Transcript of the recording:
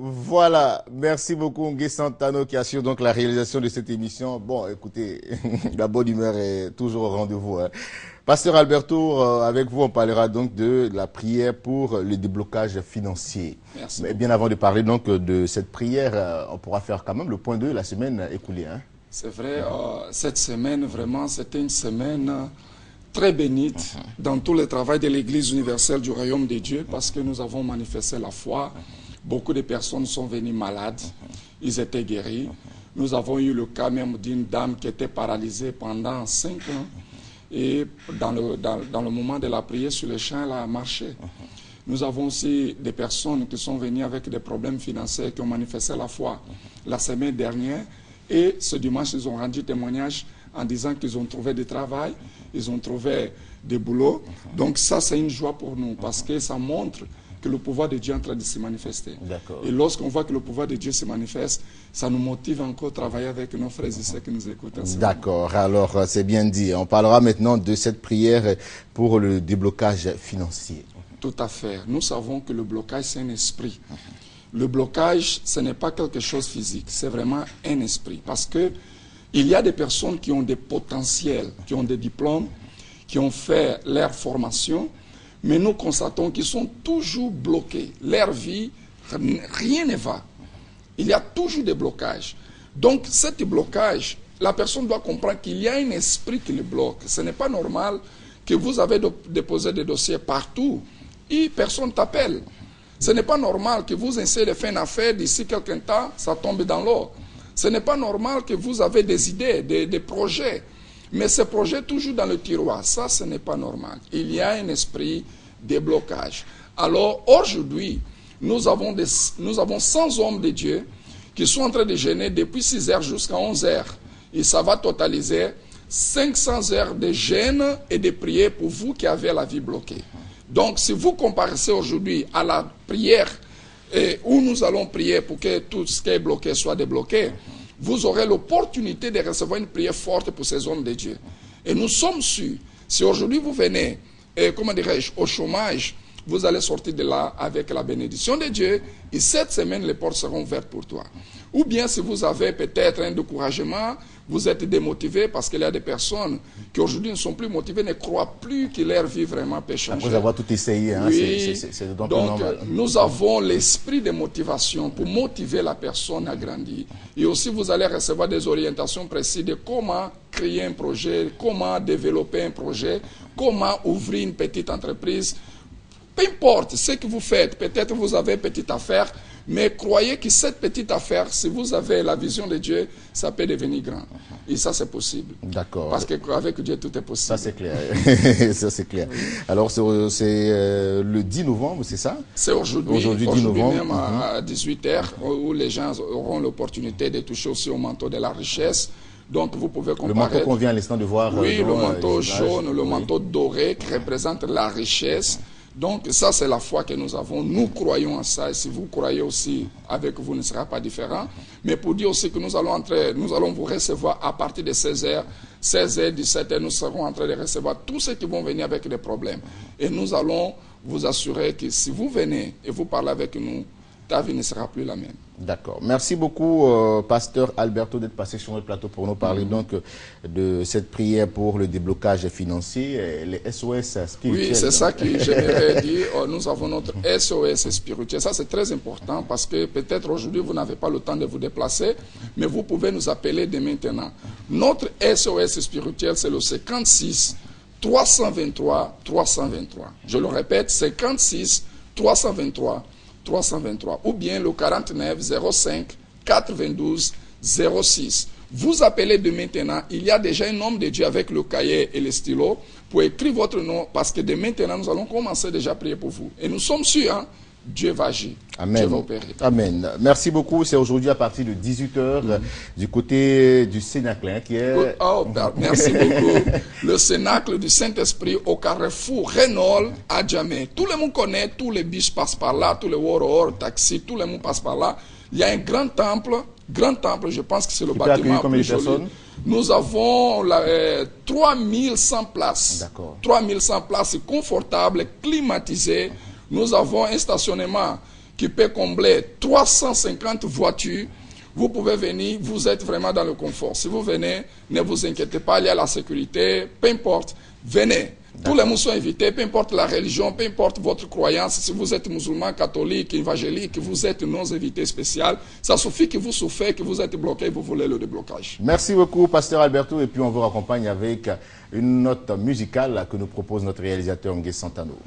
Voilà, merci beaucoup Ngué Santano qui assure donc la réalisation de cette émission. Bon, écoutez, la bonne humeur est toujours au rendez-vous. Hein. Pasteur Alberto, avec vous, on parlera donc de la prière pour le déblocage financier. Merci. Mais bien avant de parler donc de cette prière, on pourra faire quand même le point 2 la semaine écoulée. Hein. C'est vrai, cette semaine, vraiment, c'était une semaine très bénite dans tout le travail de l'Église universelle du Royaume de Dieu parce que nous avons manifesté la foi. Beaucoup de personnes sont venues malades, ils étaient guéris. Nous avons eu le cas même d'une dame qui était paralysée pendant 5 ans. Et dans le moment de la prière sur le champ, elle a marché. Nous avons aussi des personnes qui sont venues avec des problèmes financiers qui ont manifesté la foi la semaine dernière. Et ce dimanche, ils ont rendu témoignage en disant qu'ils ont trouvé du travail, ils ont trouvé des boulots. Donc ça, c'est une joie pour nous parce que ça montre que le pouvoir de Dieu est en train de se manifester. Et lorsqu'on voit que le pouvoir de Dieu se manifeste, ça nous motive encore à travailler avec nos frères et sœurs qui nous écoutent. D'accord, alors c'est bien dit. On parlera maintenant de cette prière pour le déblocage financier. Tout à fait. Nous savons que le blocage, c'est un esprit. Le blocage, ce n'est pas quelque chose de physique, c'est vraiment un esprit. Parce que il y a des personnes qui ont des potentiels, qui ont des diplômes, qui ont fait leur formation, mais nous constatons qu'ils sont toujours bloqués. Leur vie, rien ne va. Il y a toujours des blocages. Donc, cet blocage, la personne doit comprendre qu'il y a un esprit qui le bloque. Ce n'est pas normal que vous avez déposé des dossiers partout et personne t'appelle. Ce n'est pas normal que vous essayez de faire une affaire, d'ici quelques temps, ça tombe dans l'eau. Ce n'est pas normal que vous avez des idées, des projets. Mais ces projets toujours dans le tiroir, ça, ce n'est pas normal. Il y a un esprit de blocage. Alors, aujourd'hui, nous avons 100 hommes de Dieu qui sont en train de jeûner depuis 6 heures jusqu'à 11 heures. Et ça va totaliser 500 heures de jeûne et de prière pour vous qui avez la vie bloquée. Donc, si vous comparaissez aujourd'hui à la prière où nous allons prier pour que tout ce qui est bloqué soit débloqué, vous aurez l'opportunité de recevoir une prière forte pour ces hommes de Dieu. Et nous sommes sûrs, si aujourd'hui vous venez, comment dirais-je, au chômage, vous allez sortir de là avec la bénédiction de Dieu et cette semaine, les portes seront ouvertes pour toi. Ou bien si vous avez peut-être un découragement, vous êtes démotivé parce qu'il y a des personnes qui aujourd'hui ne sont plus motivées, ne croient plus que leur vie vraiment peut changer. Après avoir tout essayé, hein, oui. C'est donc normal. nous avons l'esprit de motivation pour motiver la personne à grandir. Et aussi vous allez recevoir des orientations précises de comment créer un projet, comment développer un projet, comment ouvrir une petite entreprise. Peu importe ce que vous faites, peut-être vous avez une petite affaire, mais croyez que cette petite affaire, si vous avez la vision de Dieu, ça peut devenir grand. Et ça, c'est possible. D'accord. Parce qu'avec Dieu, tout est possible. Ça, c'est clair. Ça, c'est clair. Alors, c'est le 10 novembre, c'est ça? C'est aujourd'hui. Aujourd'hui, 10 novembre. Même à 18h, où les gens auront l'opportunité de toucher aussi au manteau de la richesse. Donc, vous pouvez comparer. Le manteau qu'on vient à l'instant de voir. Oui, le manteau jaune, le manteau doré qui représente la richesse. Donc ça, c'est la foi que nous avons. Nous croyons en ça. Et si vous croyez aussi, avec vous ne sera pas différent. Mais pour dire aussi que nous allons vous recevoir à partir de 16h, 16h, 17h, nous serons en train de recevoir tous ceux qui vont venir avec des problèmes. Et nous allons vous assurer que si vous venez et vous parlez avec nous, ta vie ne sera plus la même. D'accord. Merci beaucoup, Pasteur Alberto, d'être passé sur notre plateau pour nous parler donc de cette prière pour le déblocage financier, les SOS spirituels. Oui, c'est ça que j'aimerais dire. Nous avons notre SOS spirituel. Ça, c'est très important parce que peut-être aujourd'hui, vous n'avez pas le temps de vous déplacer, mais vous pouvez nous appeler dès maintenant. Notre SOS spirituel, c'est le 56 323 323. Je le répète, 56 323 323 ou bien le 49 05 92 06. Vous appelez de maintenant, il y a déjà un homme de Dieu avec le cahier et le stylo pour écrire votre nom parce que de maintenant nous allons commencer déjà à prier pour vous. Et nous sommes sûrs, hein, Dieu va agir. Amen. Dieu va opérer. Amen. Merci beaucoup. C'est aujourd'hui à partir de 18h du côté du Cénacle hein, qui est... Merci beaucoup. Le Cénacle du Saint-Esprit au carrefour Renault à Djamé. Tout le monde connaît, tous les bus passent par là, tous les Woro, taxis, tout le monde passe par là. Il y a un grand temple, je pense que c'est le bâtiment plus joli. Nous avons 3100 places. D'accord. 3100 places confortables, climatisées. Nous avons un stationnement qui peut combler 350 voitures. Vous pouvez venir, vous êtes vraiment dans le confort. Si vous venez, ne vous inquiétez pas, il y a la sécurité, peu importe, venez. Tous les mots sont invités, peu importe la religion, peu importe votre croyance. Si vous êtes musulman, catholique, évangélique, vous êtes non invité spécial, ça suffit que vous souffrez, que vous êtes bloqué, vous voulez le déblocage. Merci beaucoup, Pasteur Alberto. Et puis on vous raccompagne avec une note musicale que nous propose notre réalisateur Ngué Santano.